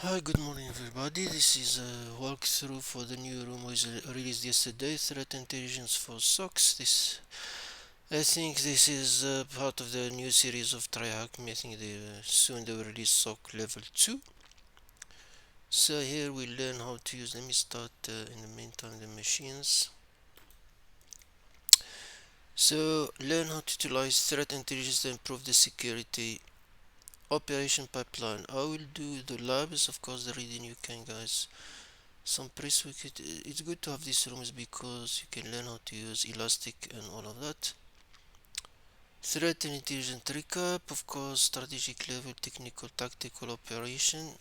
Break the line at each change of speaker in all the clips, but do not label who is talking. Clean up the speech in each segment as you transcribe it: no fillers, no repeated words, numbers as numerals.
Hi, good morning everybody. This is a walkthrough for the new room was released yesterday, Threat Intelligence for SOCs. I think this is part of the new series of TryHackMe. I think soon they will release SOC level 2. So here we learn how to use, let me start in the meantime the machines. So learn how to utilize threat intelligence to improve the security operation pipeline. I will do the labs, of course the reading you can guys. Some prerequisite. It's good to have these rooms because you can learn how to use elastic and all of that. Threat and intelligent recap, of course, strategic level, technical, tactical operation.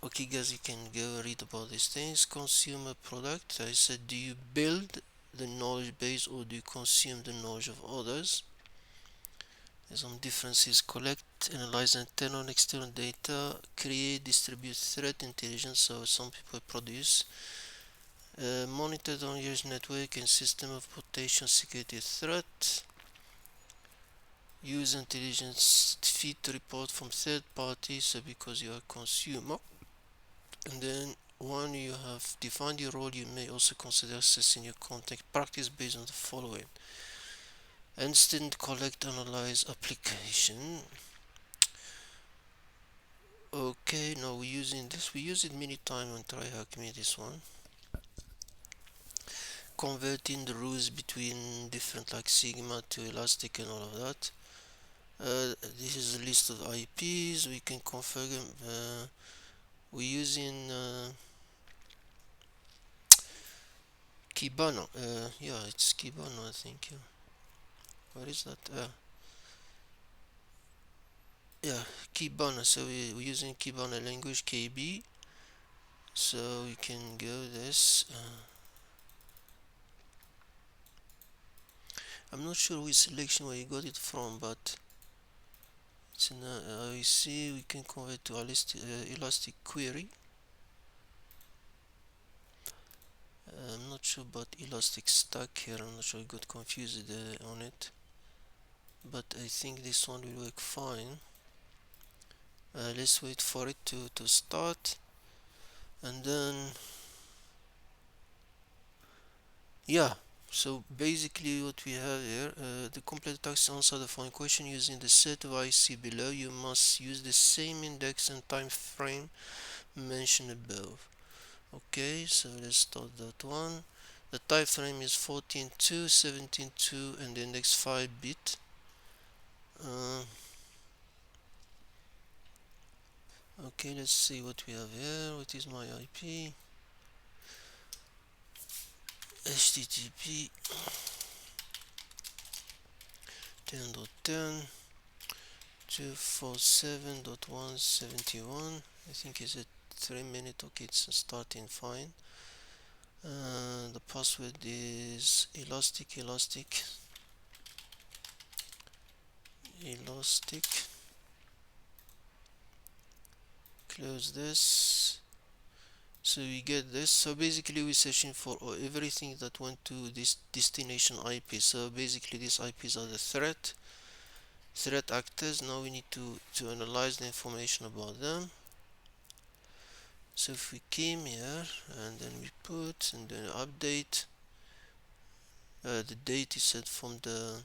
Okay, guys, you can go read about these things. Consumer product. I said, do you build the knowledge base or do you consume the knowledge of others? There's some differences. Collect, analyze internal and external data, create, distribute threat intelligence. So some people produce. Monitor the user's network and system of potential security threat. Use intelligence feed report from third parties, so because you are a consumer. And then when you have defined your role, you may also consider assessing your content practice based on the following. Instant collect analyze application. Okay, now we're using this. We use it many times on TryHackMe, this one. Converting the rules between different like Sigma to Elastic and all of that. This is a list of IPs we can configure. We're using Kibana. Yeah, it's Kibana, I think. Yeah. What is that? Yeah, Kibana. So we're using Kibana language KB. So we can go this. I'm not sure which selection where you got it from, but it's in we see we can convert to elastic query. I'm not sure about elastic stack here. I'm not sure I got confused on it, but I think this one will work fine. Let's wait for it to start, and then yeah, so basically what we have here, the complete task answer the following question using the set of IC below. You must use the same index and time frame mentioned above. Okay, so let's start that one. The time frame is 14.2, 17.2, and the index 5 bit. Okay, let's see what we have here. What is my IP? HTTP 10.10 247.171. I think it's a 3 minute. Okay, it's starting fine. The password is elastic. Close this. So we get this. So basically we're searching for everything that went to this destination IP. So basically these IPs are the threat actors. Now we need to analyze the information about them. So if we came here and then we put and then update, the date is set from the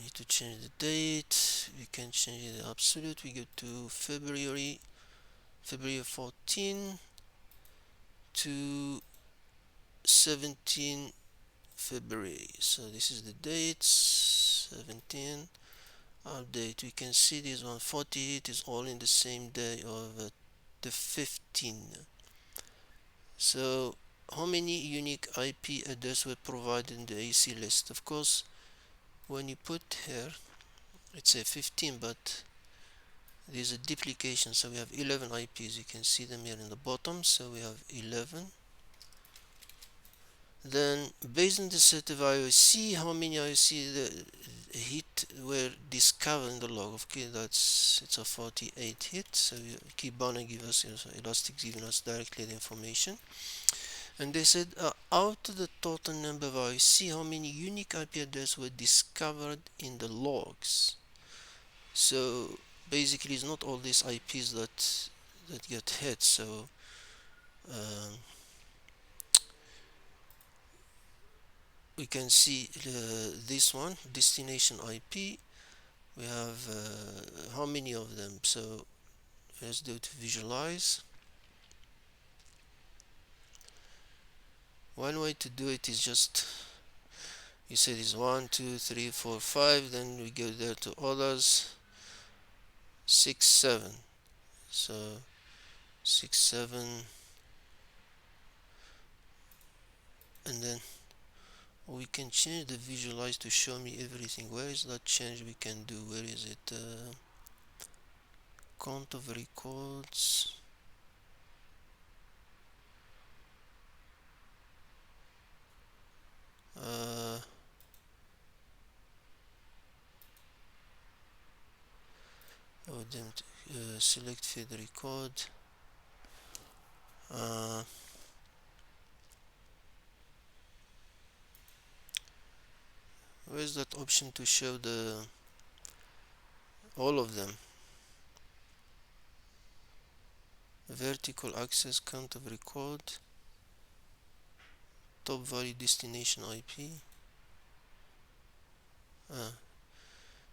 need to change the date. We can change the absolute. We go to February 14 to 17 February. So this is the date 17. Update. We can see this one 48 is all in the same day of the 15th. So how many unique IP addresses were provided in the AC list? Of course, when you put here, it's a 15, but there's a duplication, so we have 11 IPs. You can see them here in the bottom. So we have 11. Then based on the set of IOC, how many IOC the hit were discovered in the log? Okay, it's a 48 hit. So Kibana give us, Elastic giving us directly the information. And they said out of the total number of IOC, how many unique IP addresses were discovered in the logs? So basically it's not all these IPs that get hit. So um, we can see this one, destination IP. We have how many of them? So let's do to visualize. One way to do it is just, you say this 1 2 3 4 5, then we go there to others, 6 7. So 6 7, and then we can change the visualize to show me everything. Where is that change we can do? Where is it? Count of records. Oh, then select feed record. Where's that option to show the all of them? Vertical access, count of record, top value, destination IP.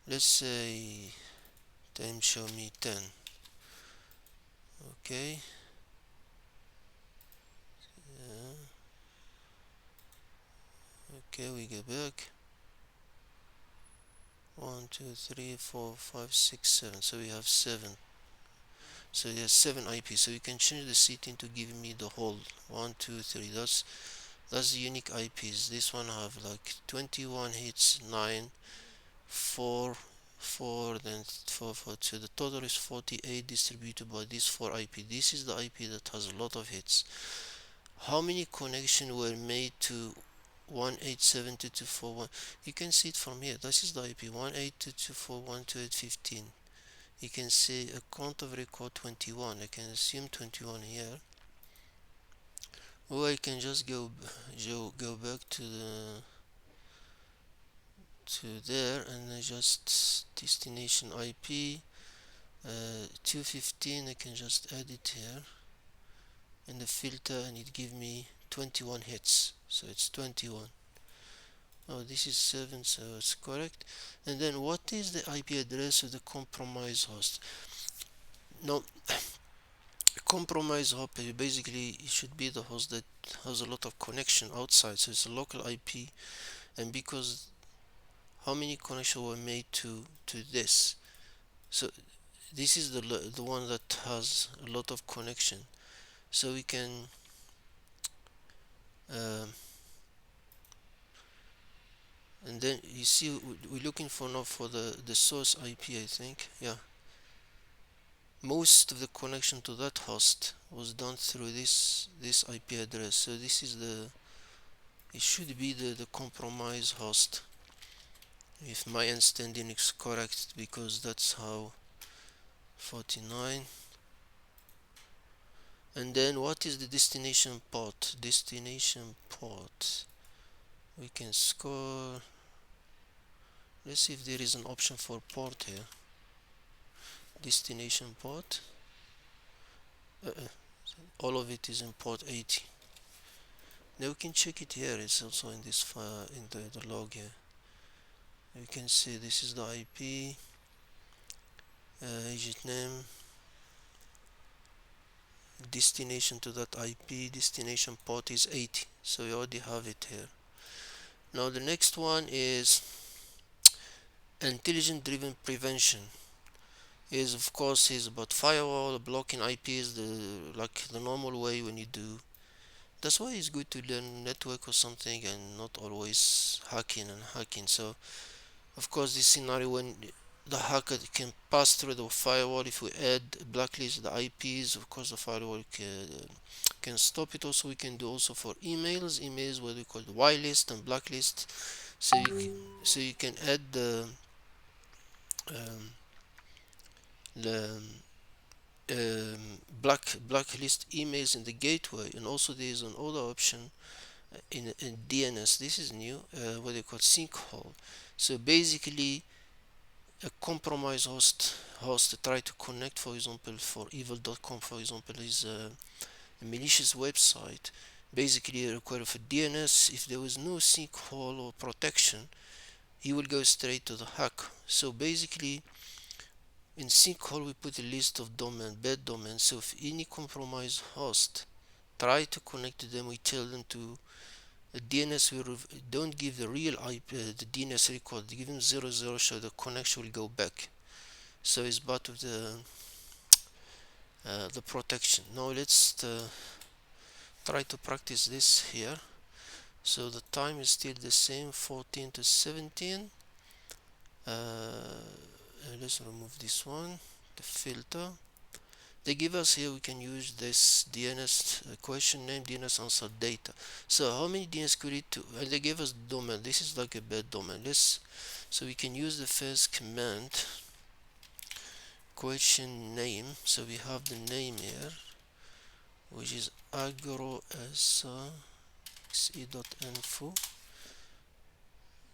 Let's say time show me 10. Okay. Okay, we go back. 1 2 3 4 5 6 7. So we have 7. So there's 7 IP. So you can change the setting to give me the whole 1 2 3. That's the unique IPs. This one have like 21 hits, 9 4 4, then 4 4 2. The total is 48 distributed by these 4 IP. This is the IP that has a lot of hits. How many connections were made to 187.2.2.4.1? You can see it from here. This is the IP 182.2.4.128.15. You can see a count of record 21. I can assume 21 here, or I can just go back to there, and I just destination IP 215. I can just add it here in the filter, and it give me 21 hits. So it's 21. Oh, this is 7, so it's correct. And then what is the IP address of the compromise host? Now, compromise host, basically it should be the host that has a lot of connection outside, so it's a local IP. And because how many connections were made to this, so this is the one that has a lot of connection. So we can and then you see we're looking for now for the source IP, I think. Yeah, most of the connection to that host was done through this IP address. So this is it should be the compromise host, if my understanding is correct, because that's how 49. And then what is the destination port? Destination port, we can score. Let's see if there is an option for port here. Destination port, all of it is in port 80. Now we can check it here. It's also in this file, in the log here. You can see this is the IP, agent name, destination to that IP, destination port is 80. So we already have it here. Now the next one is intelligent driven prevention. Is of course is about firewall blocking IPs, like the normal way when you do. That's why it's good to learn network or something and not always hacking. So of course this scenario when the hacker can pass through the firewall, if we add blacklist the IPs, of course the firewall can stop it. Also we can do also for emails what we call the whitelist and blacklist. So you can add um, the blacklist emails in the gateway. And also there is another option in DNS. This is new, what they call sinkhole. So basically a compromised host try to connect, for example, for evil.com, for example, is a malicious website. Basically, it requires a DNS. If there was no sinkhole or protection, he will go straight to the hack. So basically, in sinkhole, we put a list of bad domains. So if any compromised host try to connect to them, we tell them to the DNS. We don't give the real IP, the DNS record. Give them 00, so the connection will go back. So it's part of the protection. Now let's try to practice this here. So the time is still the same, 14 to 17. Let's remove this one, the filter. They give us here, we can use this DNS question name, DNS answer data. So how many DNS query to, and they give us domain. This is like a bad domain. So we can use the first command, question name. So we have the name here, which is agroxe.info.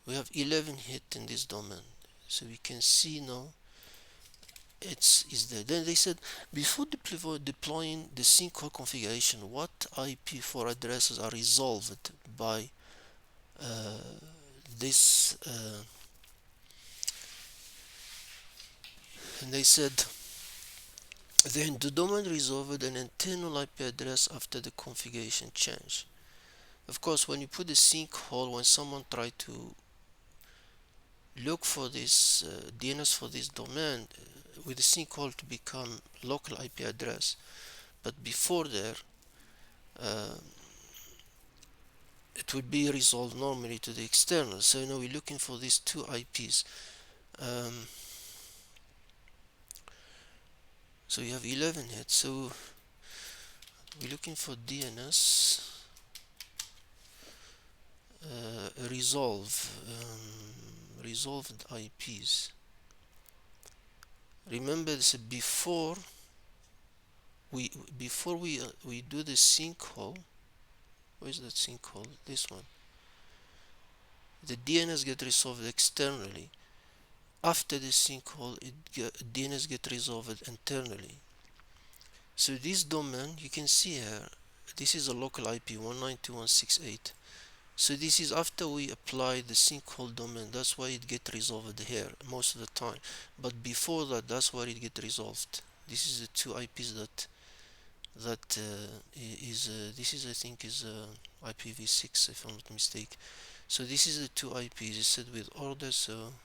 We have 11 hits in this domain. So we can see now is there. Then they said before deploying the sinkhole configuration, what IP4 addresses are resolved by this and they said then the domain resolved an internal IP address after the configuration change. Of course, when you put the sinkhole, when someone try to look for this DNS for this domain, with the sinkhole to become local IP address, but before there it would be resolved normally to the external. So now we're looking for these two IPs. So you have 11 hits. So we're looking for DNS resolved IPs. Remember this before we do the sinkhole. Where's that sinkhole? This one. The DNS get resolved externally. After the sinkhole, DNS get resolved internally. So this domain, you can see here, this is a local IP 192.168. So this is after we apply the sinkhole domain. That's why it get resolved here most of the time. But before that, that's where it get resolved. This is the two IPs that this is I think is IPv6 if I'm not mistaken. So this is the two IPs. It's set with order. So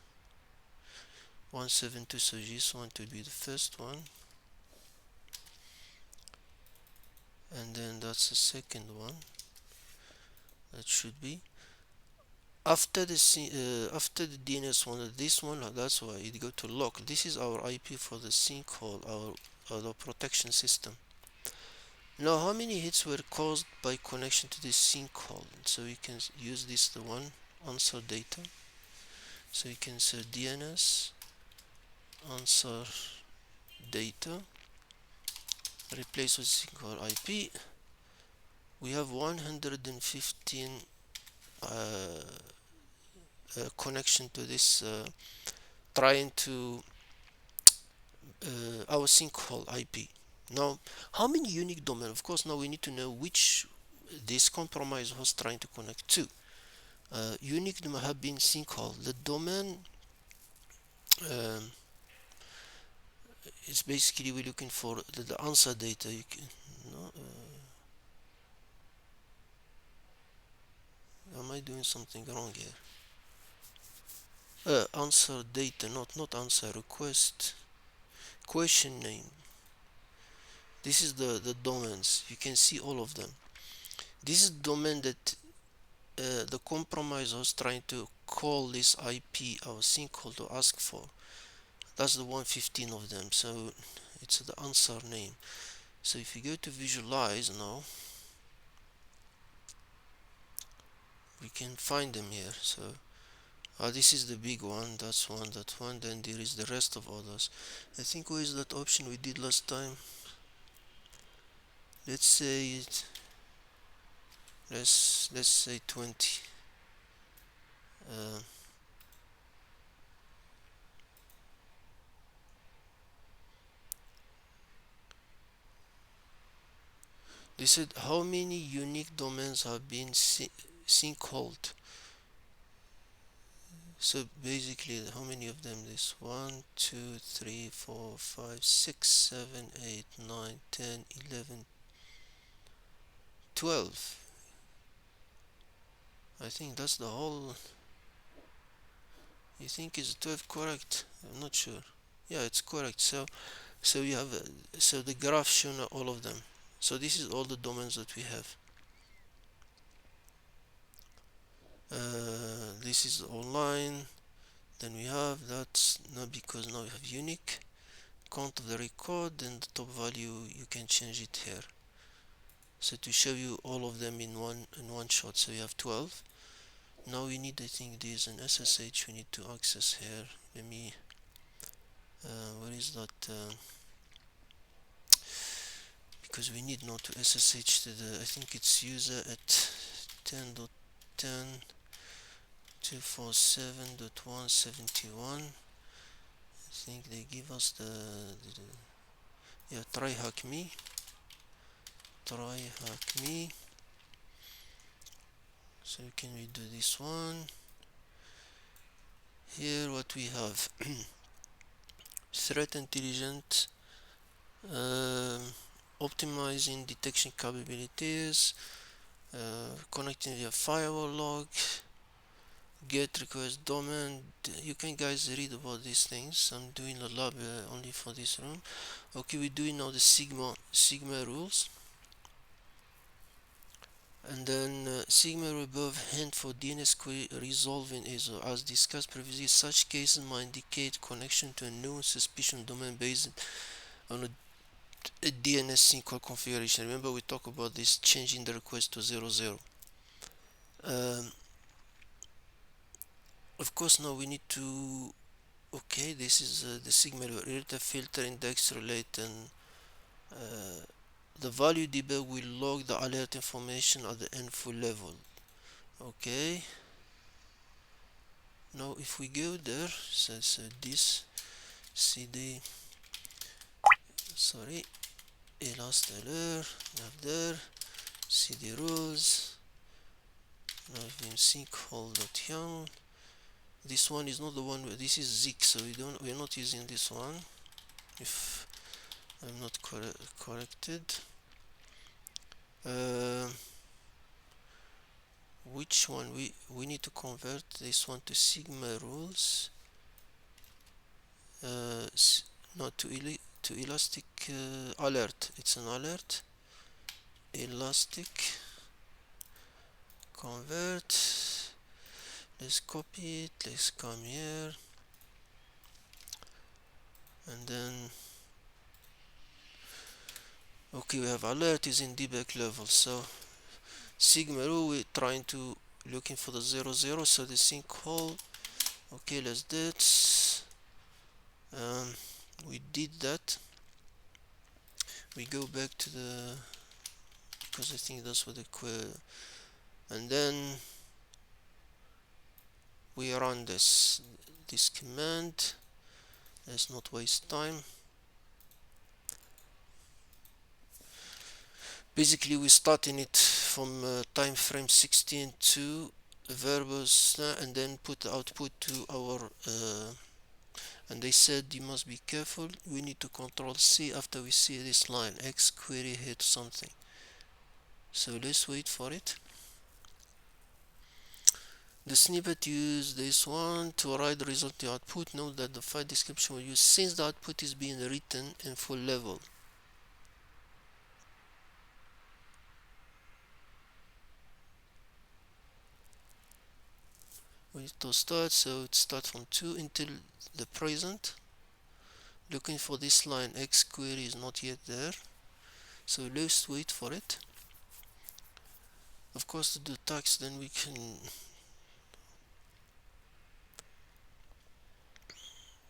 172. So this one to be the first one, and then that's the second one. That should be after the DNS one. This one, that's why it go to local. This is our IP for the sinkhole, our protection system. Now how many hits were caused by connection to this sinkhole? So we can use this, the one answer data. So you can say DNS answer data, replace with sinkhole IP. We have 115 connection to this trying to our sinkhole IP. Now how many unique domain? Of course now we need to know which this compromised host trying to connect to. Unique domain have been sinkhole. The domain it's basically we're looking for the answer data. You can, no, am I doing something wrong here? Answer data, not answer request. Question name. This is the domains. You can see all of them. This is domain that the compromise was trying to call this IP our sinkhole to ask for. That's the 115 of them. So it's the answer name. So if you go to visualize now, we can find them here. So this is the big one, that's one, that one, then there is the rest of others. I think where is that option we did last time? Let's say let's say 20. They said how many unique domains have been sinkholed. So basically, how many of them? This 1, 2, 3, 4, 5, 6, 7, 8, 9, 10, 11, 12. I think that's the whole. You think is 12 correct? I'm not sure. Yeah, it's correct. So you have so the graph shown all of them. So this is all the domains that we have. This is online. Then we have that's not because now we have unique count of the record, and the top value you can change it here. So to show you all of them in one shot. So we have 12. Now we need, I think there's an SSH we need to access here. Let me where is that? Because we need now to SSH to the, I think it's user at 10.10 247.171. I think they give us the yeah, TryHackMe. So can we do this one? Here what we have threat intelligence, optimizing detection capabilities, connecting via firewall log, get request domain. You can guys read about these things. I'm doing a lab only for this room. Okay, we're doing now the sigma rules, and then sigma rule above hint for DNS query resolving is as discussed previously. Such cases might indicate connection to a known suspicion domain based on a DNS sinkhole configuration. Remember we talked about this, changing the request to 00. Of course now we need to, okay, this is the sigma relative filter index relate, and the value debug will log the alert information at the info level. Okay, now if we go there, says this cd, sorry, elast alert, have there cd rules, now in sinkhole.yaml. This one is not the one, this is Zik, so we're not using this one if I'm not corrected. Which one we need to convert this one to sigma rules, not to elastic alert. It's an alert, elastic convert. Let's copy it, let's come here, and then okay, we have alert is in debug level. So sigma rule, we're trying to looking for the 00, so the sinkhole. Okay, let's do it. We did that. We go back to the, because I think that's what the query, and then we run this command. Let's not waste time. Basically we're starting it from time frame 16 to verbose, and then put the output to our and they said you must be careful, we need to control C after we see this line X query hit something. So let's wait for it. The snippet use this one to write the result to output. Note that the file description will use since the output is being written in full level. We need to start, so it starts from 2 until the present. Looking for this line X query is not yet there, so let's wait for it. Of course to do tags, then we can,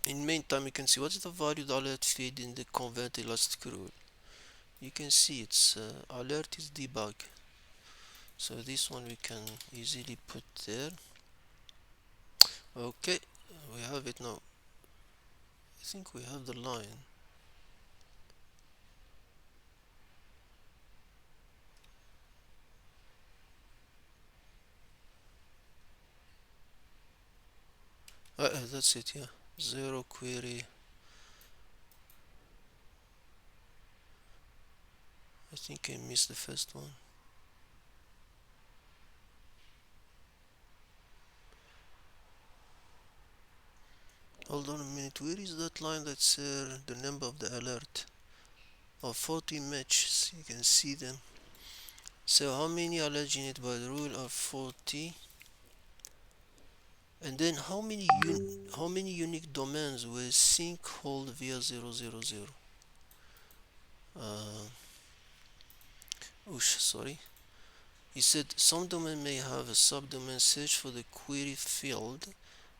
in meantime you can see what is the value the alert feed in the convert elastic rule. You can see it's alert is debug, so this one we can easily put there. Okay, we have it now. I think we have the line. That's it, yeah. Zero query. I think I missed the first one. Hold on a minute, where is that line that's the number of the alert? Oh, 40 matches, you can see them. So how many alerts you need by the rule are 40. And then how many unique domains were sinkhole via 000? Sorry. He said some domain may have a subdomain. Search for the query field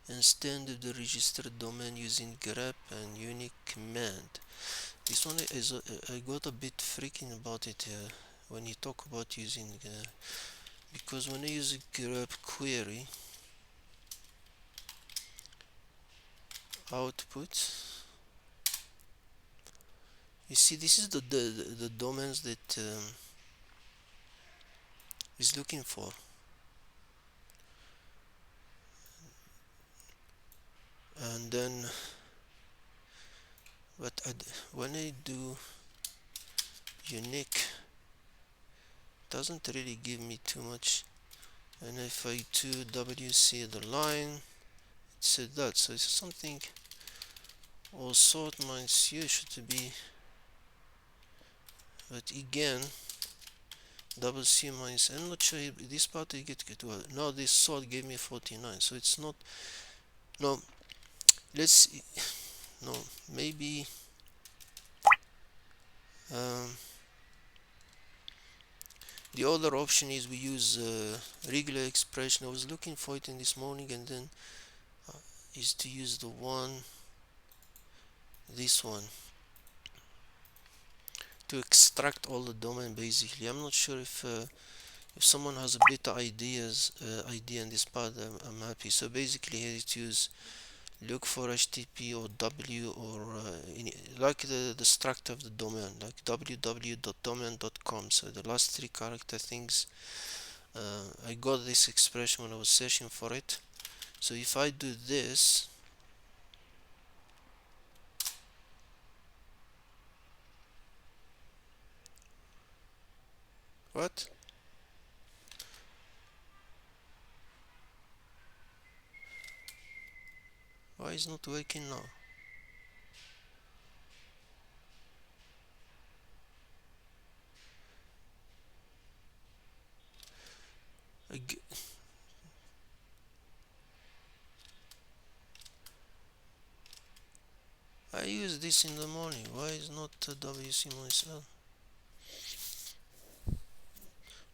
instead of the registered domain using grep and unique command. This one is I got a bit freaking about it when you talk about using because when I use grep query output, you see this is the domains that is looking for. And then but when I do unique, doesn't really give me too much. And if I do wc the line, it said that, so it's something or sort minus u should be, but again double c minus, I'm not sure if this part I get well. Now this sort gave me 49, so it's not. No, let's no, maybe um, the other option is we use regular expression. I was looking for it in this morning, and then is to use the one, this one, to extract all the domain. Basically, I'm not sure if someone has a better idea in this part, I'm happy. So basically here it use look for HTTP or W or like the structure of the domain, like www.domain.com. So the last three character things, I got this expression when I was searching for it. So if I do this, what? Why is not working now? I use this in the morning. Why is not WC myself?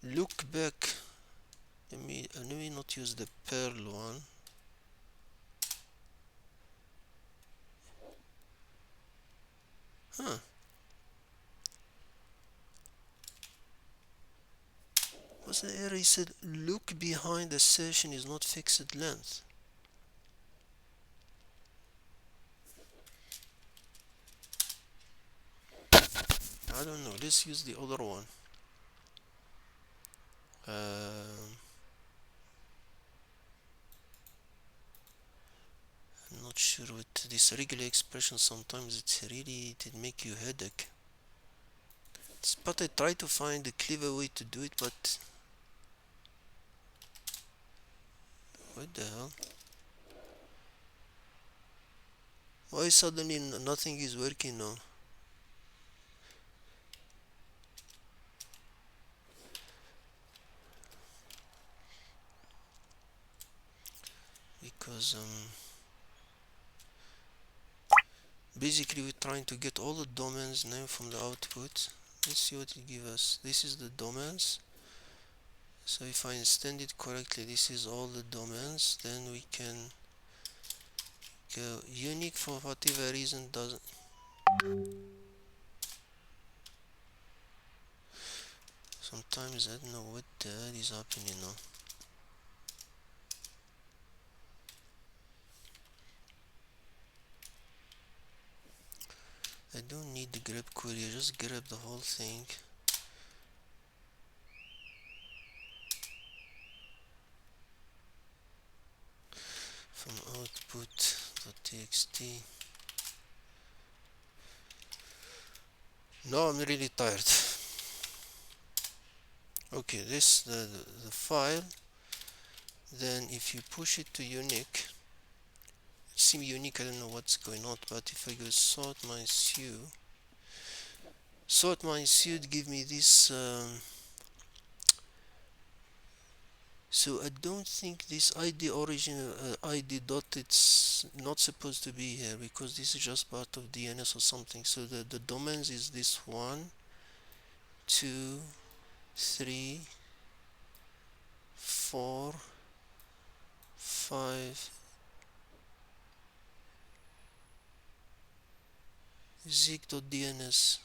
Look back. Let me not use the Perl one. Huh. What's the error? He said look behind the session is not fixed length. I don't know. Let's use the other one. I'm not sure with this regular expression. Sometimes it make you headache. But I try to find a clever way to do it. But what the hell? Why suddenly nothing is working now? Because basically we're trying to get all the domains name from the output. Let's see what it gives us. This is the domains. So if I understand it correctly, this is all the domains. Then we can go unique for whatever reason doesn't. Sometimes I don't know what the hell is happening now. I don't need the grep query, just grab the whole thing. from output.txt. No, I'm really tired. Okay, this the file. Then if you push it to unique, it seems unique. I don't know what's going on, but if I go sort my suit give me this. So I don't think this ID origin ID dot it's not supposed to be here because this is just part of DNS or something. So the domains is this 1, 2, 3, 4, 5, zik.dns.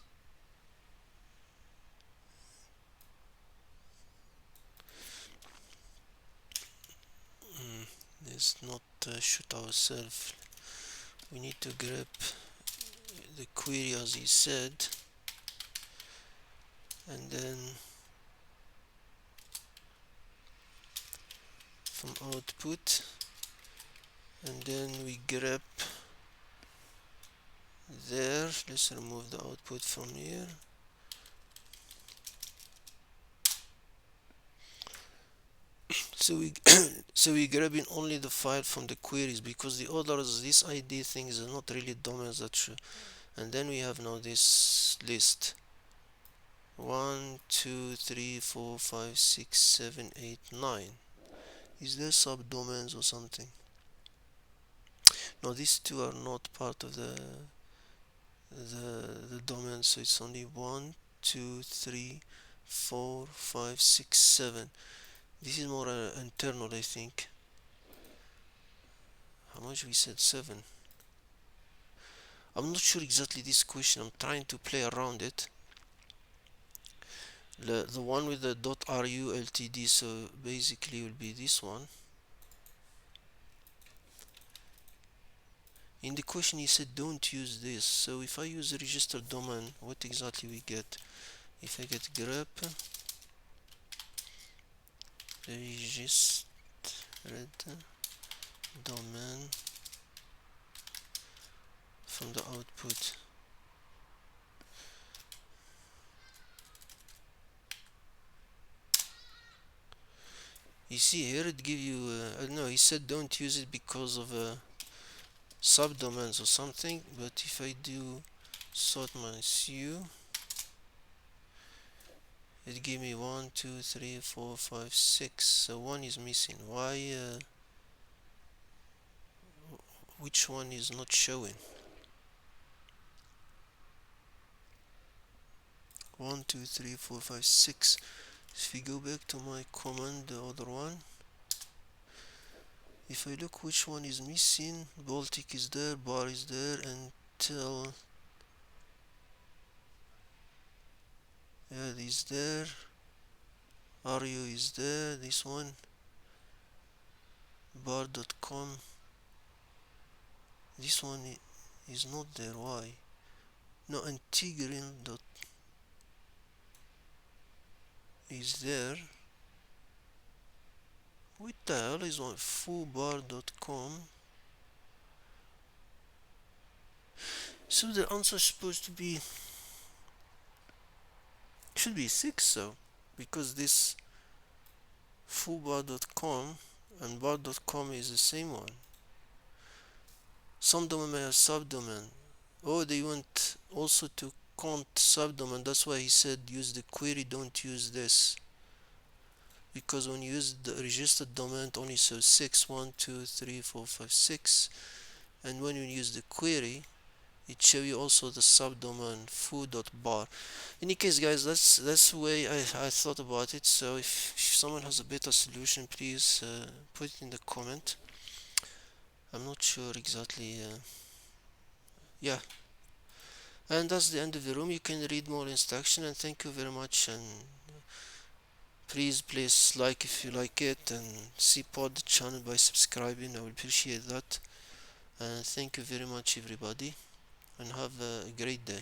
Let's not shoot ourselves. We need to grab the query as he said, and then from output, and then we grab there. Let's remove the output from here. So we so we grabbing only the file from the queries because the others, this ID things are not really domains that should. And then we have now this list 1, 2, 3, 4, 5, 6, 7, 8, 9. Is there subdomains or something? No, these two are not part of the domain, so it's only 1, 2, 3, 4, 5, 6, 7. This is more internal, I think. How much we said? 7. I'm not sure exactly this question. I'm trying to play around it. The one with the .ru ltd, so basically will be this one. In the question he said don't use this, so if I use a registered domain, what exactly we get? If I get grep registered domain from the output, you see here it give you I don't know, he said don't use it because of subdomains or something, but if I do sort my su, it gave me 1, 2, 3, 4, 5, 6. So one is missing. Why? Which one is not showing? 1, 2, 3, 4, 5, 6. If we go back to my command, the other one, if I look which one is missing, Baltic is there, bar is there, until yeah, is there, RU is there, this one, bar.com, this one is not there. Why? No, Antigrin dot is there. What the hell is one? Foobar.com. So the answer is supposed to be, should be 6, so because this foobar.com and bar.com is the same one. Some domain may have subdomain. Oh, they want also to count subdomain. That's why he said use the query, don't use this. Because when you use the registered domain, it only shows 6, 1, 2, 3, 4, 5, 6. And when you use the query, it shows you also the subdomain foo.bar. In any case, guys, that's the way I thought about it. So if someone has a better solution, please put it in the comment. I'm not sure exactly. Yeah, and that's the end of the room. You can read more instruction, and thank you very much. And please like if you like it, and support the channel by subscribing. I will appreciate that. And thank you very much, everybody, and have a great day.